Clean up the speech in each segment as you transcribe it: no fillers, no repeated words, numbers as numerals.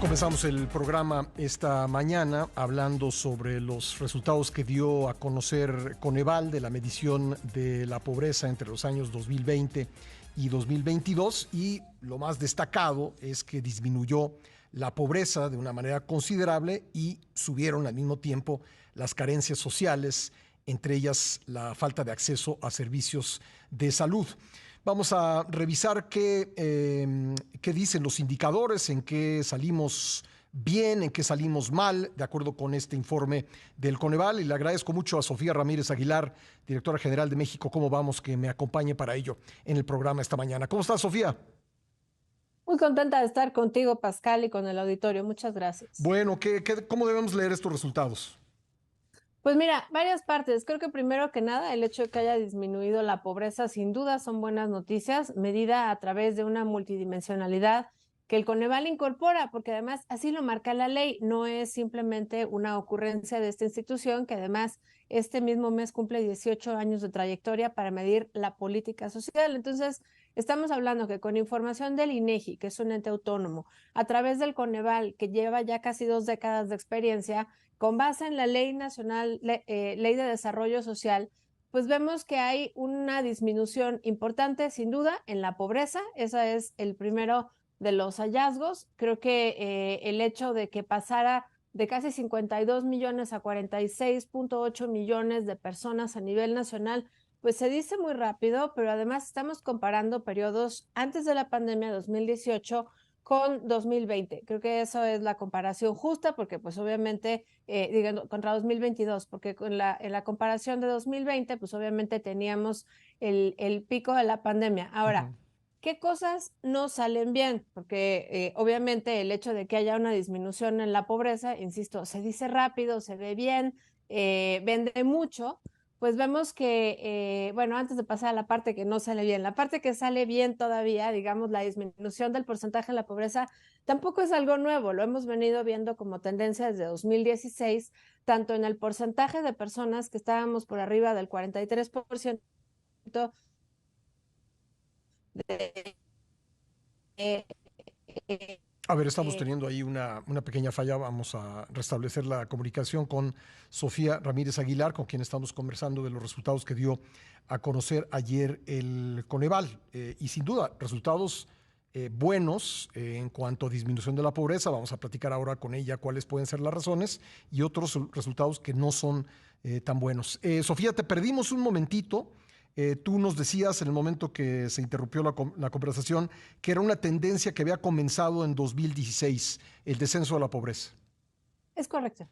Comenzamos el programa esta mañana hablando sobre los resultados que dio a conocer Coneval de la medición de la pobreza entre los años 2020 y 2022, y lo más destacado es que disminuyó la pobreza de una manera considerable y subieron al mismo tiempo las carencias sociales, entre ellas la falta de acceso a servicios de salud. Vamos a revisar qué dicen los indicadores, en qué salimos bien, en qué salimos mal, de acuerdo con este informe del Coneval. Y le agradezco mucho a Sofía Ramírez Aguilar, directora general de México ¿Cómo vamos?, que me acompañe para ello en el programa esta mañana. ¿Cómo estás, Sofía? Muy contenta de estar contigo, Pascal, y con el auditorio. Muchas gracias. Bueno, ¿cómo debemos leer estos resultados? Pues mira, varias partes. Creo que primero que nada, el hecho de que haya disminuido la pobreza, sin duda son buenas noticias, medida a través de una multidimensionalidad que el Coneval incorpora, porque además así lo marca la ley, no es simplemente una ocurrencia de esta institución, que además este mismo mes cumple 18 años de trayectoria para medir la política social. Entonces, estamos hablando que con información del INEGI, que es un ente autónomo, a través del Coneval, que lleva ya casi 2 décadas de experiencia, con base en la Ley Nacional, Ley de Desarrollo Social, pues vemos que hay una disminución importante, sin duda, en la pobreza. Ese es el primero de los hallazgos. Creo que el hecho de que pasara de casi 52 millones a 46.8 millones de personas a nivel nacional, pues se dice muy rápido, pero además estamos comparando periodos antes de la pandemia, 2018, con 2020. Creo que eso es la comparación justa, porque pues obviamente, digamos, contra 2022, porque en la comparación de 2020, pues obviamente teníamos el pico de la pandemia. Ahora, Ujú. ¿qué cosas no salen bien? Porque obviamente el hecho de que haya una disminución en la pobreza, insisto, se dice rápido, se ve bien, vende mucho, pues vemos que, bueno, antes de pasar a la parte que no sale bien, la parte que sale bien todavía, digamos, la disminución del porcentaje de la pobreza, tampoco es algo nuevo, lo hemos venido viendo como tendencia desde 2016, tanto en el porcentaje de personas que estábamos por arriba del 43% de, eh, eh, A ver, estamos eh, teniendo ahí una pequeña falla. Vamos a restablecer la comunicación con Sofía Ramírez Aguilar, con quien estamos conversando de los resultados que dio a conocer ayer el Coneval. Y sin duda, resultados buenos en cuanto a disminución de la pobreza. Vamos a platicar ahora con ella cuáles pueden ser las razones y otros resultados que no son tan buenos. Sofía, te perdimos un momentito. Tú nos decías en el momento que se interrumpió la conversación que era una tendencia que había comenzado en 2016, el descenso de la pobreza. es correcto.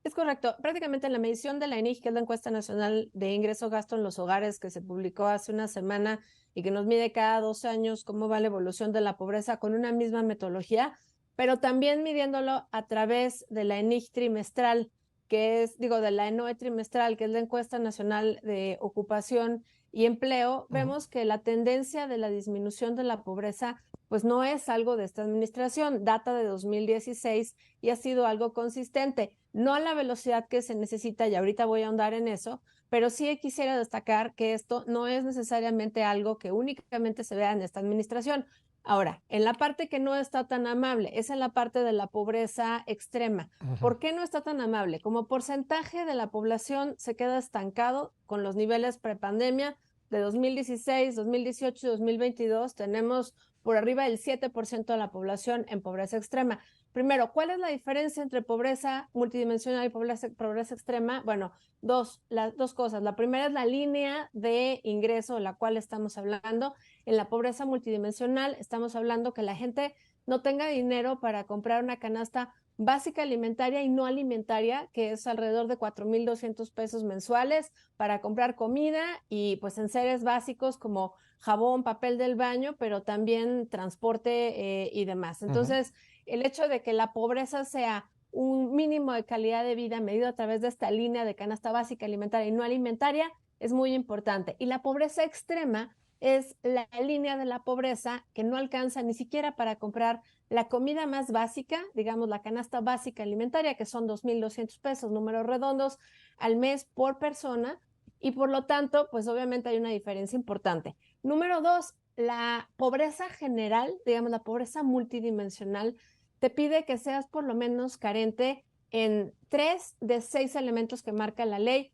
Es correcto. Prácticamente en la medición de la INEGI, que es la encuesta nacional de ingreso-gasto en los hogares, que se publicó hace una semana y que nos mide cada 2 años cómo va la evolución de la pobreza con una misma metodología, pero también midiéndolo a través de la INEGI trimestral, que es, digo, de la ENOE trimestral, que es la encuesta nacional de ocupación y empleo, Ujú. vemos que la tendencia de la disminución de la pobreza pues no es algo de esta administración, data de 2016 y ha sido algo consistente, no a la velocidad que se necesita, y ahorita voy a ahondar en eso, pero sí quisiera destacar que esto no es necesariamente algo que únicamente se vea en esta administración. Ahora, en la parte que no está tan amable, es en la parte de la pobreza extrema. Ujú. ¿Por qué no está tan amable? Como porcentaje de la población se queda estancado con los niveles prepandemia de 2016, 2018 y 2022. Tenemos por arriba del 7% de la población en pobreza extrema. Primero, ¿cuál es la diferencia entre pobreza multidimensional y pobreza extrema? Bueno, dos cosas. La primera es la línea de ingreso de la cual estamos hablando. En la pobreza multidimensional estamos hablando que la gente no tenga dinero para comprar una canasta básica alimentaria y no alimentaria, que es alrededor de 4,200 pesos mensuales para comprar comida y pues en seres básicos como jabón, papel del baño, pero también transporte y demás. Ujú. Entonces, el hecho de que la pobreza sea un mínimo de calidad de vida medido a través de esta línea de canasta básica alimentaria y no alimentaria es muy importante. Y la pobreza extrema es la línea de la pobreza que no alcanza ni siquiera para comprar la comida más básica, digamos la canasta básica alimentaria, que son 2,200 pesos, números redondos, al mes por persona, y por lo tanto, pues obviamente hay una diferencia importante. Número dos, la pobreza general, digamos la pobreza multidimensional, te pide que seas por lo menos carente en 3 de 6 elementos que marca la ley,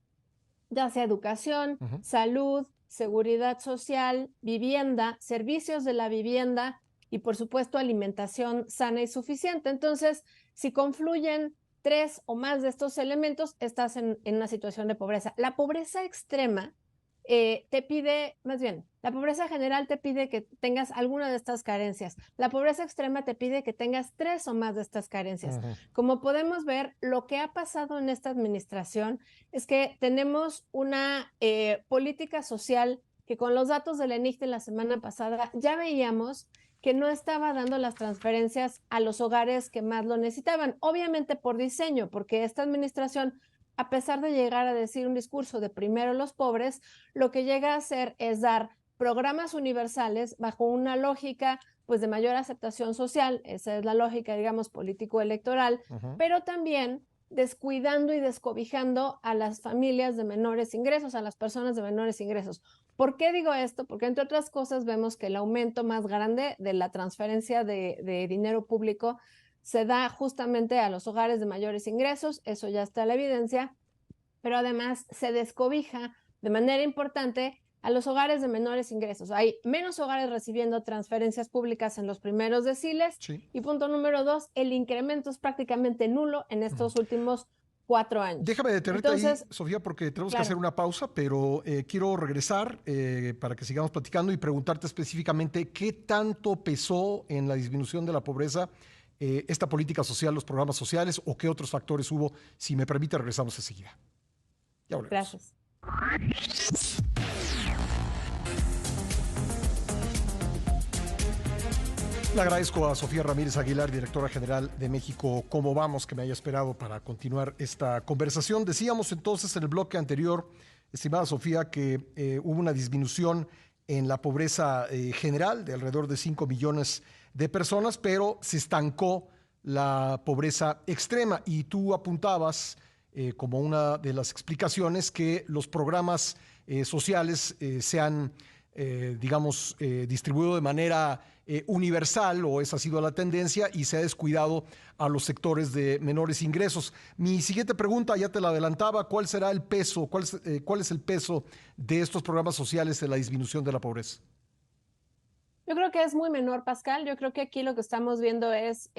ya sea educación, salud, seguridad social, vivienda, servicios de la vivienda y, por supuesto, alimentación sana y suficiente. Entonces, si confluyen 3 o más de estos elementos, estás en una situación de pobreza. La pobreza extrema te pide, más bien, la pobreza general te pide que tengas alguna de estas carencias. La pobreza extrema te pide que tengas 3 o más de estas carencias. Como podemos ver, lo que ha pasado en esta administración es que tenemos una política social que con los datos del ENIC de la semana pasada ya veíamos que no estaba dando las transferencias a los hogares que más lo necesitaban. Obviamente por diseño, porque esta administración, a pesar de llegar a decir un discurso de primero los pobres, lo que llega a hacer es dar programas universales bajo una lógica pues de mayor aceptación social, esa es la lógica, digamos, político-electoral, pero también descuidando y descobijando a las familias de menores ingresos, a las personas de menores ingresos. ¿Por qué digo esto? Porque entre otras cosas vemos que el aumento más grande de la transferencia de dinero público se da justamente a los hogares de mayores ingresos, eso ya está a la evidencia, pero además se descobija de manera importante a los hogares de menores ingresos. Hay menos hogares recibiendo transferencias públicas en los primeros deciles. Y punto número 2, el incremento es prácticamente nulo en estos últimos 4 años. Déjame detenerte ahí, Sofía, porque tenemos que hacer una pausa, pero quiero regresar para que sigamos platicando y preguntarte específicamente qué tanto pesó en la disminución de la pobreza esta política social, los programas sociales, o qué otros factores hubo. Si me permite, regresamos enseguida. Ya volvemos. Gracias. Le agradezco a Sofía Ramírez Aguilar, directora general de México ¿Cómo vamos?, que me haya esperado para continuar esta conversación. Decíamos entonces en el bloque anterior, estimada Sofía, que hubo una disminución en la pobreza general de alrededor de 5 millones de personas, pero se estancó la pobreza extrema. Y tú apuntabas como una de las explicaciones que los programas sociales se han, distribuido de manera universal, o esa ha sido la tendencia, y se ha descuidado a los sectores de menores ingresos. Mi siguiente pregunta, ya te la adelantaba, ¿cuál será el peso, cuál es el peso de estos programas sociales en la disminución de la pobreza? Yo creo que es muy menor, Pascal. Yo creo que aquí lo que estamos viendo es,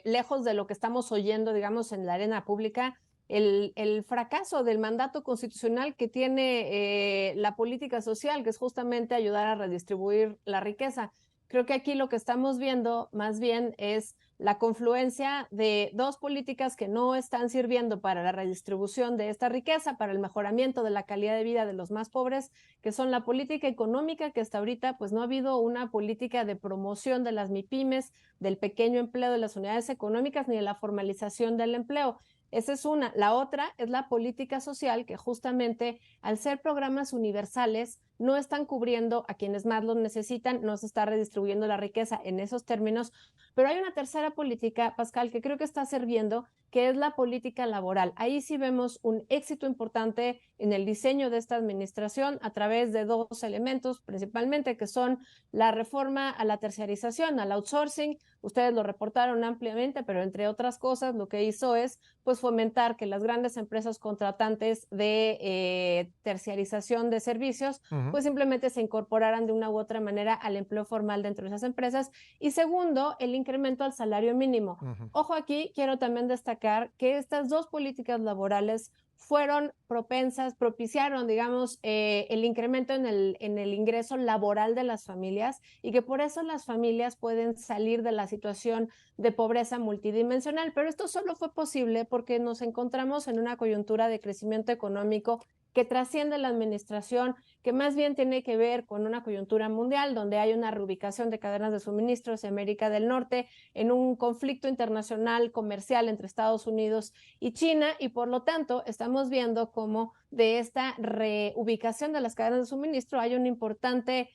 lejos de lo que estamos oyendo, digamos, en la arena pública, el fracaso del mandato constitucional que tiene la política social, que es justamente ayudar a redistribuir la riqueza. Creo que aquí lo que estamos viendo más bien es la confluencia de dos políticas que no están sirviendo para la redistribución de esta riqueza, para el mejoramiento de la calidad de vida de los más pobres, que son la política económica, que hasta ahorita pues no ha habido una política de promoción de las MIPYMES, del pequeño empleo, de las unidades económicas, ni de la formalización del empleo. Esa es una. La otra es la política social, que justamente al ser programas universales no están cubriendo a quienes más los necesitan, no se está redistribuyendo la riqueza en esos términos. Pero hay una tercera política, Pascal, que creo que está sirviendo, que es la política laboral. Ahí sí vemos un éxito importante en el diseño de esta administración a través de dos elementos, principalmente, que son la reforma a la terciarización, al outsourcing. Ustedes lo reportaron ampliamente, pero entre otras cosas lo que hizo es pues fomentar que las grandes empresas contratantes de terciarización de servicios pues simplemente se incorporaran de una u otra manera al empleo formal dentro de esas empresas. Y segundo, el incremento al salario mínimo. Ojo, aquí quiero también destacar que estas dos políticas laborales fueron propiciaron, digamos, el incremento en el ingreso laboral de las familias, y que por eso las familias pueden salir de la situación de pobreza multidimensional. Pero esto solo fue posible porque nos encontramos en una coyuntura de crecimiento económico que trasciende la administración, que más bien tiene que ver con una coyuntura mundial donde hay una reubicación de cadenas de suministros en América del Norte, en un conflicto internacional comercial entre Estados Unidos y China, y por lo tanto estamos viendo cómo de esta reubicación de las cadenas de suministro hay un importante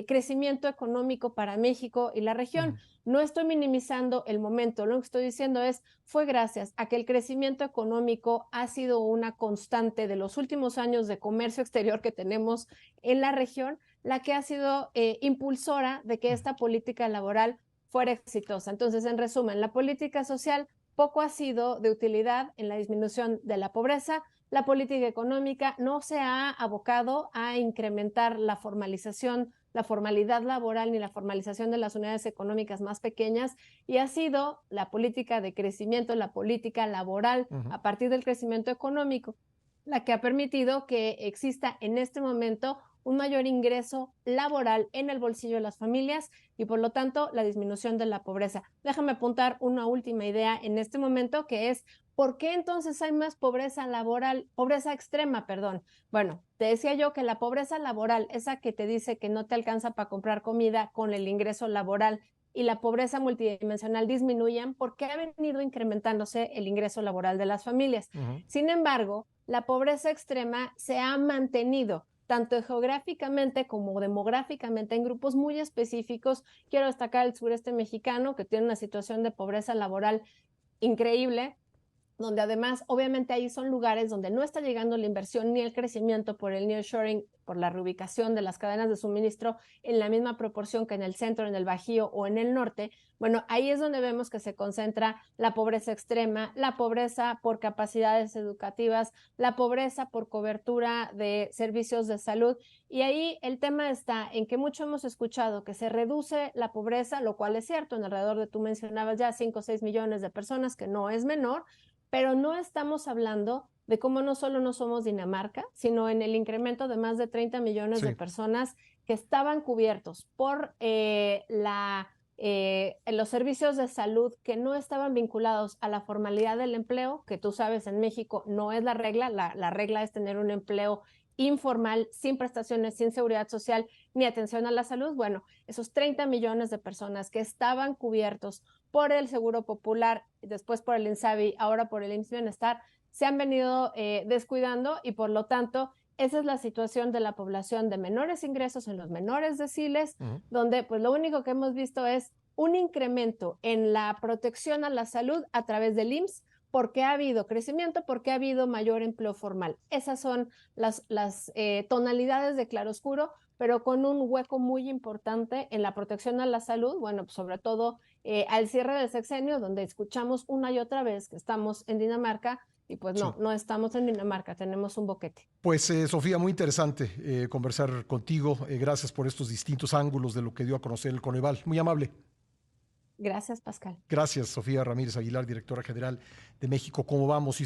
crecimiento económico para México y la región. No estoy minimizando el momento, lo que estoy diciendo es, fue gracias a que el crecimiento económico ha sido una constante de los últimos años de comercio exterior que tenemos en la región, la que ha sido impulsora de que esta política laboral fuera exitosa. Entonces, en resumen, la política social poco ha sido de utilidad en la disminución de la pobreza. La política económica no se ha abocado a incrementar la formalización, la formalidad laboral ni la formalización de las unidades económicas más pequeñas, y ha sido la política de crecimiento, la política laboral a partir del crecimiento económico, la que ha permitido que exista en este momento un mayor ingreso laboral en el bolsillo de las familias y por lo tanto la disminución de la pobreza. Déjame apuntar una última idea en este momento, que es ¿por qué entonces hay más pobreza laboral, pobreza extrema, perdón? Bueno, te decía yo que la pobreza laboral, esa que te dice que no te alcanza para comprar comida con el ingreso laboral, y la pobreza multidimensional disminuyen porque ha venido incrementándose el ingreso laboral de las familias. Sin embargo, la pobreza extrema se ha mantenido tanto geográficamente como demográficamente en grupos muy específicos. Quiero destacar el sureste mexicano, que tiene una situación de pobreza laboral increíble, donde además obviamente ahí son lugares donde no está llegando la inversión ni el crecimiento por el nearshoring, por la reubicación de las cadenas de suministro en la misma proporción que en el centro, en el Bajío o en el norte. Bueno, ahí es donde vemos que se concentra la pobreza extrema, la pobreza por capacidades educativas, la pobreza por cobertura de servicios de salud. Y ahí el tema está en que mucho hemos escuchado que se reduce la pobreza, lo cual es cierto, en alrededor de, tú mencionabas ya, 5 o 6 millones de personas, que no es menor, pero no estamos hablando de cómo no solo no somos Dinamarca, sino en el incremento de más de 30 millones de personas que estaban cubiertos por los servicios de salud, que no estaban vinculados a la formalidad del empleo, que tú sabes en México no es la regla. La regla es tener un empleo informal, sin prestaciones, sin seguridad social, ni atención a la salud. Bueno, esos 30 millones de personas que estaban cubiertos por el Seguro Popular, después por el INSABI, ahora por el IMSS Bienestar, se han venido descuidando, y por lo tanto esa es la situación de la población de menores ingresos en los menores deciles, donde pues lo único que hemos visto es un incremento en la protección a la salud a través del IMSS, porque ha habido crecimiento, porque ha habido mayor empleo formal. Esas son las tonalidades de claroscuro, pero con un hueco muy importante en la protección a la salud. Bueno, pues sobre todo al cierre del sexenio, donde escuchamos una y otra vez que estamos en Dinamarca, y pues no, no estamos en Dinamarca, tenemos un boquete. Pues Sofía, muy interesante conversar contigo. Gracias por estos distintos ángulos de lo que dio a conocer el Coneval. Muy amable. Gracias, Pascal. Gracias, Sofía Ramírez Aguilar, directora general de México. ¿Cómo vamos?